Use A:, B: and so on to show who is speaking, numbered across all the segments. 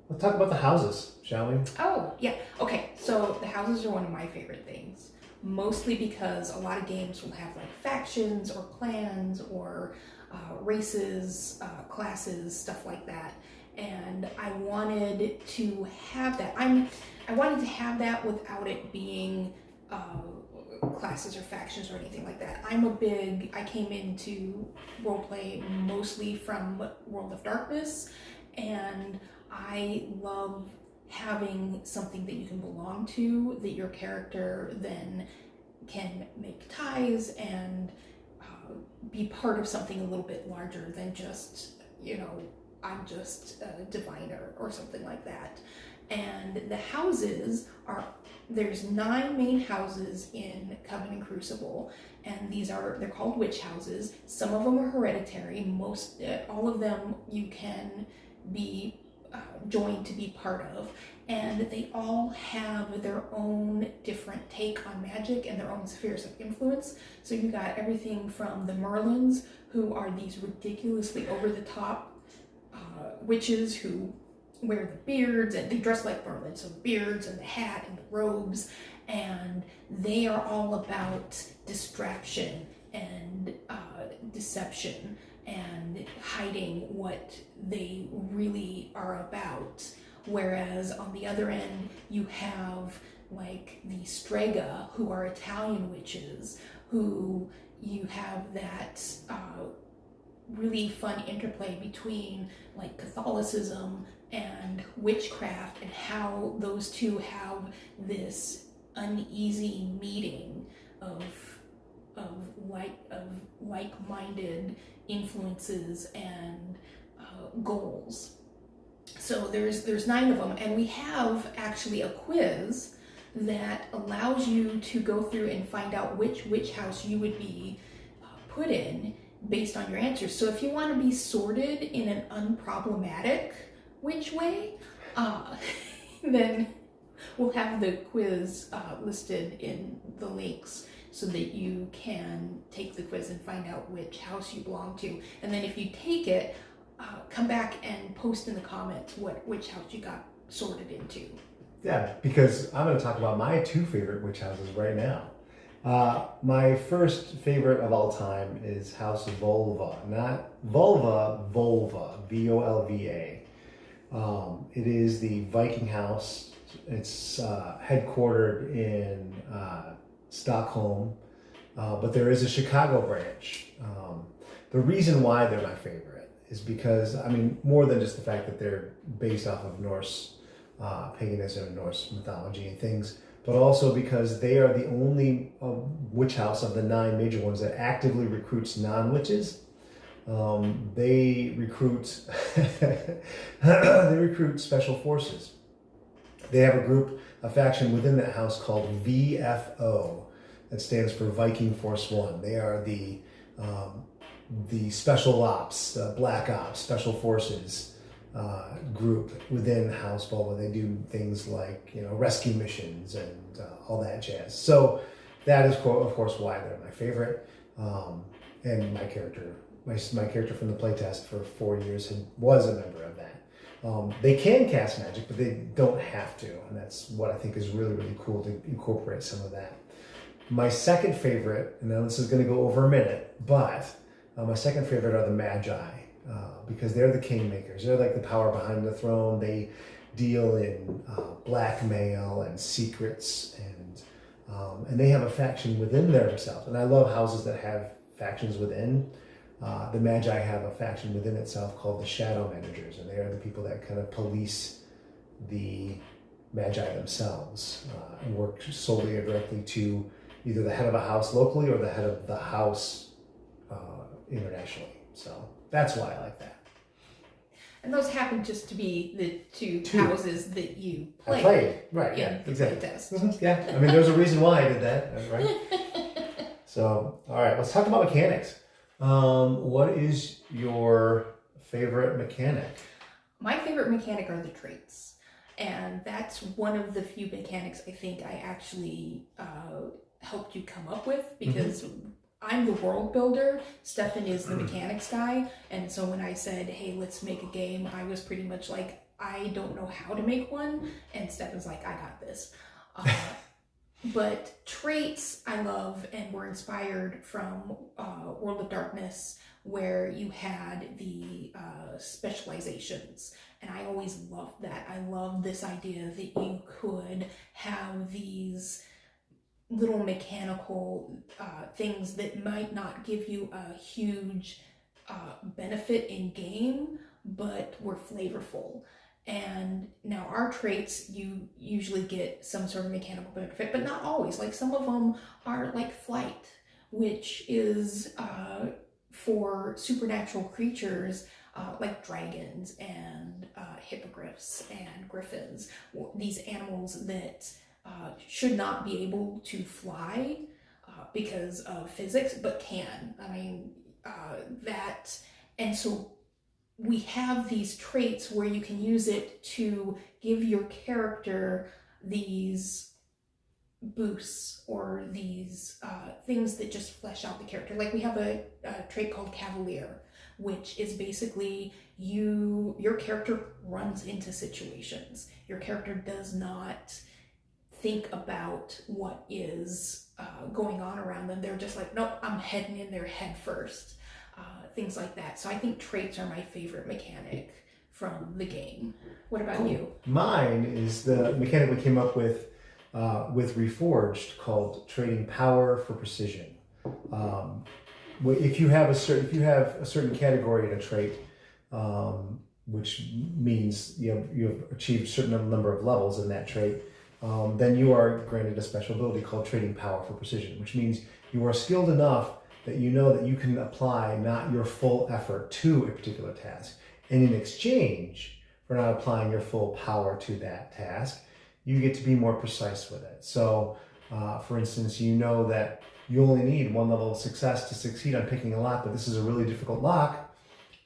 A: Let's talk about the houses, shall we?
B: Oh, yeah. Okay, so the houses are one of my favorite things. Mostly because a lot of games will have like factions or clans or races, classes, stuff like that. And I wanted to have that. I wanted to have that without it being classes or factions or anything like that. I came into roleplay mostly from World of Darkness, and I love having something that you can belong to, that your character then can make ties and be part of something a little bit larger than just, I'm just a diviner or something like that. And the houses there's 9 main houses in Coven Crucible, and they're called witch houses. Some of them are hereditary. All of them you can be joined to be part of, and they all have their own different take on magic and their own spheres of influence. So you got everything from the Merlins, who are these ridiculously over-the-top witches who wear the beards, and they dress like Merlin, so the beards and the hat and the robes, and they are all about distraction and deception and hiding what they really are about. Whereas on the other end, you have like the Strega, who are Italian witches, who you have that really fun interplay between like Catholicism and witchcraft, and how those two have this uneasy meeting of like-minded influences and goals. So there's 9 of them, and we have actually a quiz that allows you to go through and find out which witch house you would be put in based on your answers. So if you want to be sorted in an unproblematic witch way, then we'll have the quiz listed in the links so that you can take the quiz and find out which house you belong to. And then if you take it, come back and post in the comments which house you got sorted into.
A: Yeah, because I'm going to talk about my 2 favorite witch houses right now. My first favorite of all time is House Volva, not Vulva, Volva, Volva. It is the Viking house. It's headquartered in Stockholm, but there is a Chicago branch. The reason why they're my favorite is because, more than just the fact that they're based off of Norse paganism and Norse mythology and things, but also because they are the only witch house of the 9 major ones that actively recruits non-witches. They recruit special forces. They have a faction within that house called VFO, that stands for Viking Force One. They are the special ops, the black ops, special forces group within House Volva. They do things like rescue missions and all that jazz. So that is of course why they're my favorite. And my character from the playtest for 4 years was a member of that. They can cast magic, but they don't have to, and that's what I think is really, really cool, to incorporate some of that. My second favorite, and now this is going to go over a minute, but my second favorite are the Magi, because they're the kingmakers. They're like the power behind the throne. They deal in blackmail and secrets, and they have a faction within themselves. And I love houses that have factions within. The Magi have a faction within itself called the Shadow Managers, and they are the people that kind of police the Magi themselves and work solely or directly to either the head of a house locally or the head of the house internationally. So that's why I like that.
B: And those happen just to be the two houses that you
A: played.
B: I played,
A: right? Yeah, exactly.
B: Test.
A: Mm-hmm. Yeah, there's a reason why I did that, right? So, all right, let's talk about mechanics. What is your favorite mechanic?
B: My favorite mechanic are the traits, and that's one of the few mechanics I think I actually helped you come up with, because I'm the world builder, Stephan is the mechanics guy, and so when I said, hey, let's make a game, I was pretty much like, I don't know how to make one, and Stephan's like, I got this. But traits I love and were inspired from World of Darkness, where you had the specializations. And I always loved that. I loved this idea that you could have these little mechanical things that might not give you a huge benefit in game, but were flavorful. And now our traits, you usually get some sort of mechanical benefit, but not always. Like some of them are like flight, which is for supernatural creatures like dragons and hippogriffs and griffins, these animals that should not be able to fly because of physics, but can. I mean, and so we have these traits where you can use it to give your character these boosts or these things that just flesh out the character. Like we have a trait called Cavalier, which is basically your character runs into situations. Your character does not think about what is going on around them. They're just like, nope, I'm heading in there head first. Things like that. So I think traits are my favorite mechanic from the game. What about you?
A: Mine is the mechanic we came up with Reforged, called trading power for precision. If you have a certain category in a trait, which means you have achieved a certain number of levels in that trait, then you are granted a special ability called trading power for precision, which means you are skilled enough that you know that you can apply not your full effort to a particular task. And in exchange for not applying your full power to that task, you get to be more precise with it. So, for instance, you know that you only need one level of success to succeed on picking a lock, but this is a really difficult lock.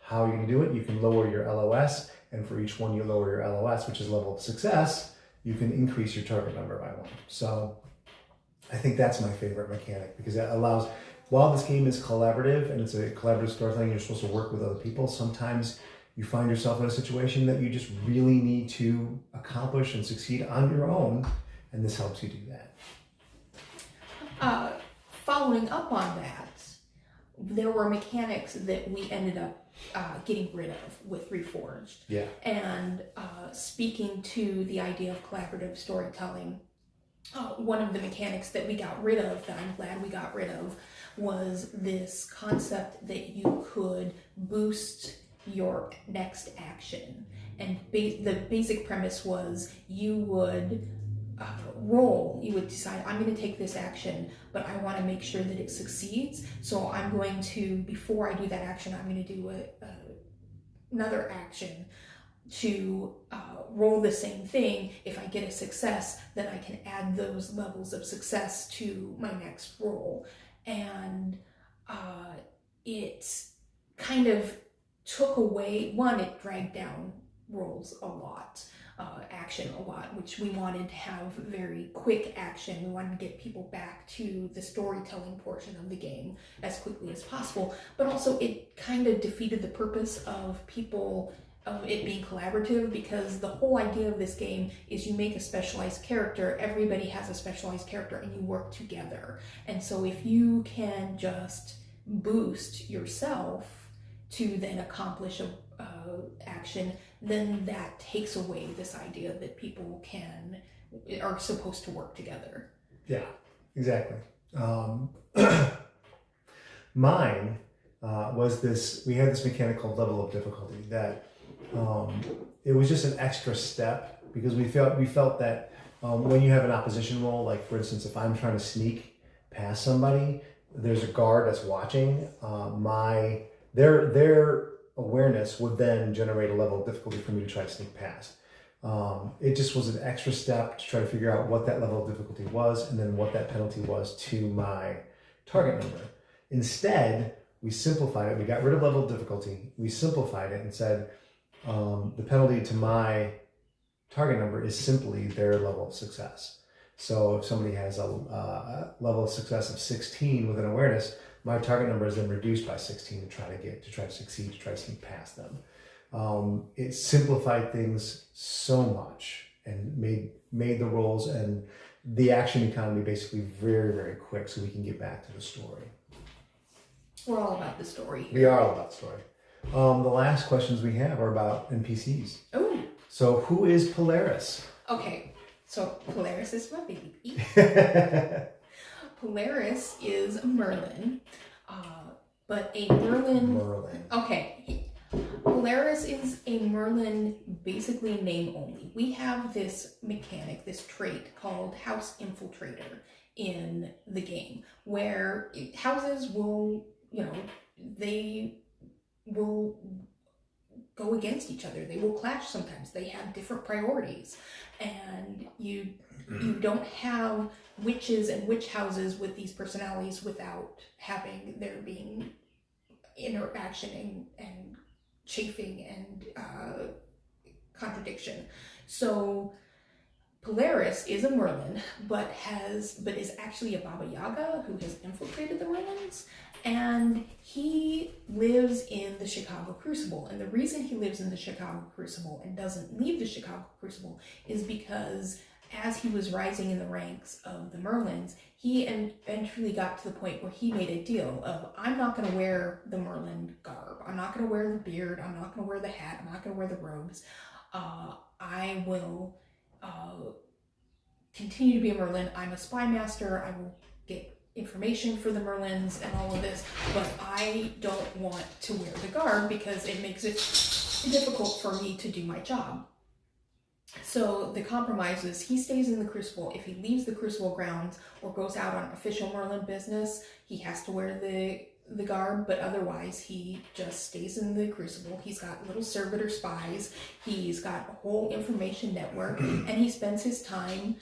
A: How are you going to do it? You can lower your LOS, and for each one you lower your LOS, which is level of success, you can increase your target number by 1. So I think that's my favorite mechanic, because it allows, while this game is collaborative and it's a collaborative storytelling, you're supposed to work with other people, sometimes you find yourself in a situation that you just really need to accomplish and succeed on your own, and this helps you do that.
B: Following up on that, there were mechanics that we ended up getting rid of with Reforged.
A: Yeah.
B: And speaking to the idea of collaborative storytelling, one of the mechanics that we got rid of, that I'm glad we got rid of, was this concept that you could boost your next action. And the basic premise was you would roll, you would decide, I'm going to take this action, but I want to make sure that it succeeds. So I'm going to, before I do that action, I'm going to do another action to roll the same thing. If I get a success, then I can add those levels of success to my next roll. And it kind of took away, it dragged down rolls a lot, action a lot, which we wanted to have very quick action. We wanted to get people back to the storytelling portion of the game as quickly as possible, but also it kind of defeated the purpose of it being collaborative, because the whole idea of this game is you make a specialized character, everybody has a specialized character, and you work together. And so if you can just boost yourself to then accomplish a action, then that takes away this idea that people are supposed to work together.
A: Yeah, exactly. Mine was this, we had this mechanic called level of difficulty that it was just an extra step, because we felt that when you have an opposition roll, like for instance, if I'm trying to sneak past somebody, there's a guard that's watching, their awareness would then generate a level of difficulty for me to try to sneak past. It just was an extra step to try to figure out what that level of difficulty was, and then what that penalty was to my target number. Instead, we simplified it. We got rid of level of difficulty. We simplified it and said the penalty to my target number is simply their level of success. So if somebody has a level of success of 16 with an awareness, my target number is then reduced by 16 to try to succeed, to try to sneak past them. It simplified things so much and made the roles and the action economy basically very, very quick, so we can get back to the story.
B: We're all about the story here.
A: We are all about the story. The last questions we have are about NPCs.
B: Oh.
A: So who is Polaris?
B: Okay, so Polaris is my baby. Polaris is a Merlin, but a Merlin. Okay, Polaris is a Merlin, basically name only. We have this mechanic, this trait called House Infiltrator in the game, where houses will, they will go against each other. They will clash sometimes. They have different priorities. And you don't have witches and witch houses with these personalities without having there being interaction and chafing and contradiction. So Polaris is a Merlin, but is actually a Baba Yaga who has infiltrated the Merlins, and he lives in the Chicago Crucible. And the reason he lives in the Chicago Crucible and doesn't leave the Chicago Crucible is because as he was rising in the ranks of the Merlins, he eventually got to the point where he made a deal of, I'm not going to wear the Merlin garb. I'm not going to wear the beard. I'm not going to wear the hat. I'm not going to wear the robes. I will continue to be a Merlin. I'm a spy master. I will get information for the Merlins and all of this, but I don't want to wear the garb because it makes it difficult for me to do my job. So the compromise is he stays in the Crucible. If he leaves the Crucible grounds or goes out on official Merlin business, he has to wear the garb, but otherwise he just stays in the Crucible. He's got little servitor spies. He's got a whole information network, and he spends his time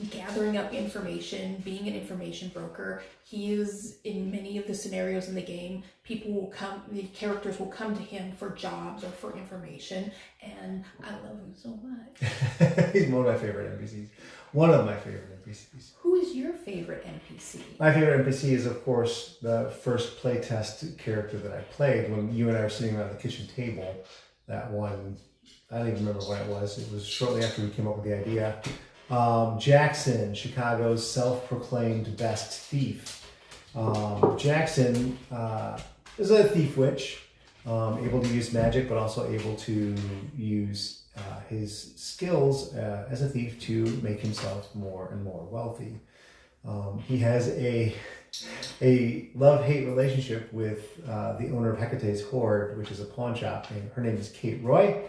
B: gathering up information, being an information broker. He is, in many of the scenarios in the game, the characters will come to him for jobs or for information, and I love him so much.
A: He's one of my favorite NPCs. One of my favorite NPCs.
B: Who is your favorite NPC?
A: My favorite NPC is, of course, the first playtest character that I played when you and I were sitting around the kitchen table. That one, I don't even remember when it was. It was shortly after we came up with the idea. Jackson, Chicago's self-proclaimed best thief. Jackson is a thief witch, able to use magic, but also able to use his skills as a thief to make himself more and more wealthy. He has a love-hate relationship with the owner of Hecate's Hoard, which is a pawn shop. Her name is Kate Roy,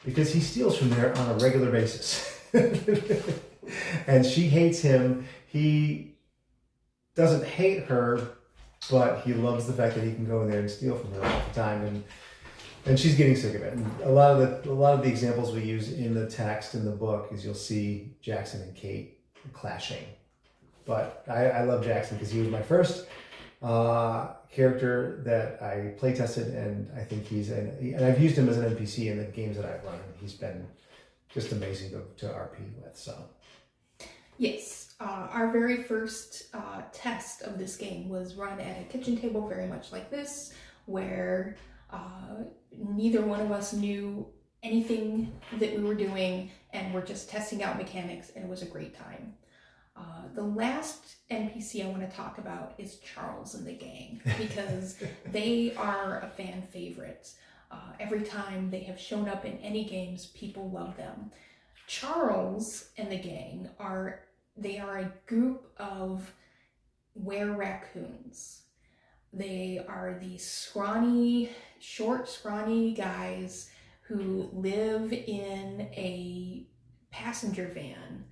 A: because he steals from there on a regular basis. And she hates him. He doesn't hate her, but he loves the fact that he can go in there and steal from her all the time, and she's getting sick of it. And a lot of the examples we use in the text in the book is you'll see Jackson and Kate clashing. But I love Jackson because he was my first character that I play tested, and I think and I've used him as an NPC in the games that I've run. He's been just amazing to RP with. So
B: yes, our very first test of this game was run at a kitchen table very much like this, where neither one of us knew anything that we were doing, and we're just testing out mechanics, and it was a great time. The last NPC I want to talk about is Charles and the gang, because they are a fan favorite. Every time they have shown up in any games, people love them. Charles and the gang are a group of were-raccoons. They are these scrawny guys who live in a passenger van,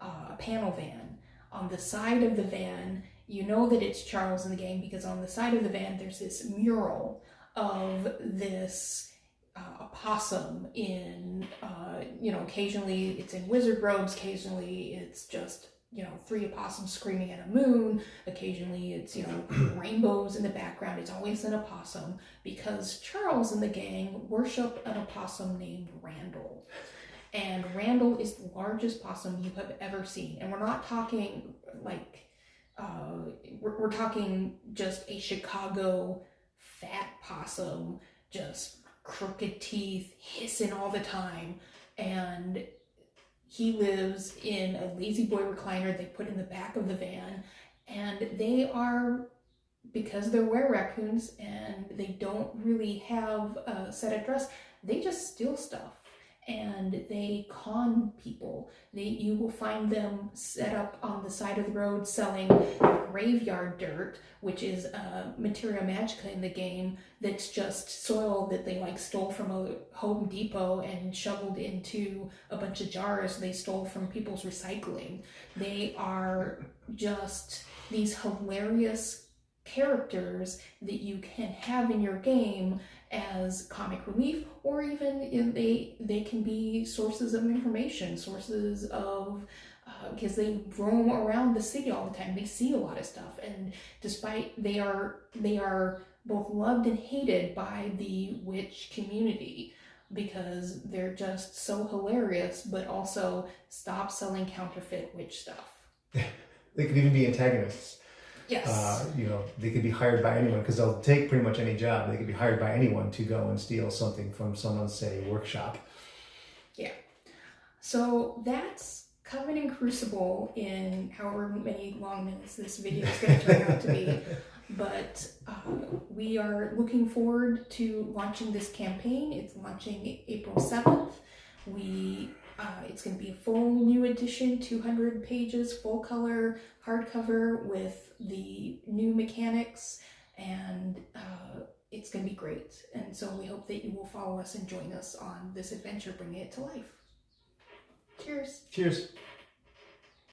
B: a panel van. On the side of the van, you know that it's Charles and the gang because on the side of the van there's this mural of this opossum in, occasionally it's in wizard robes, occasionally it's just, 3 opossums screaming at a moon, occasionally it's, rainbows in the background. It's always an opossum because Charles and the gang worship an opossum named Randall. And Randall is the largest possum you have ever seen. And we're not talking we're talking just a Chicago fat possum, just crooked teeth, hissing all the time, and he lives in a lazy boy recliner they put in the back of the van, and they are, because they're were raccoons and they don't really have a set address, they just steal stuff and they con people. You will find them set up on the side of the road selling graveyard dirt, which is materia magica in the game, that's just soil that they like stole from a Home Depot and shoveled into a bunch of jars they stole from people's recycling. They are just these hilarious characters that you can have in your game as comic relief, or even they can be sources of information, sources of because they roam around the city all the time. They see a lot of stuff, and despite they are both loved and hated by the witch community because they're just so hilarious, but also stop selling counterfeit witch stuff.
A: They could even be antagonists.
B: Yes.
A: They could be hired by anyone because they'll take pretty much any job. They could be hired by anyone to go and steal something from someone's, say, workshop. Yeah.
B: So that's Coven Crucible in however many long minutes this video is going to turn out to be. But we are looking forward to launching this campaign. It's launching April 7th. It's going to be a full new edition, 200 pages, full color, hardcover with the new mechanics, and it's going to be great. And so we hope that you will follow us and join us on this adventure, bringing it to life. Cheers.
A: Cheers.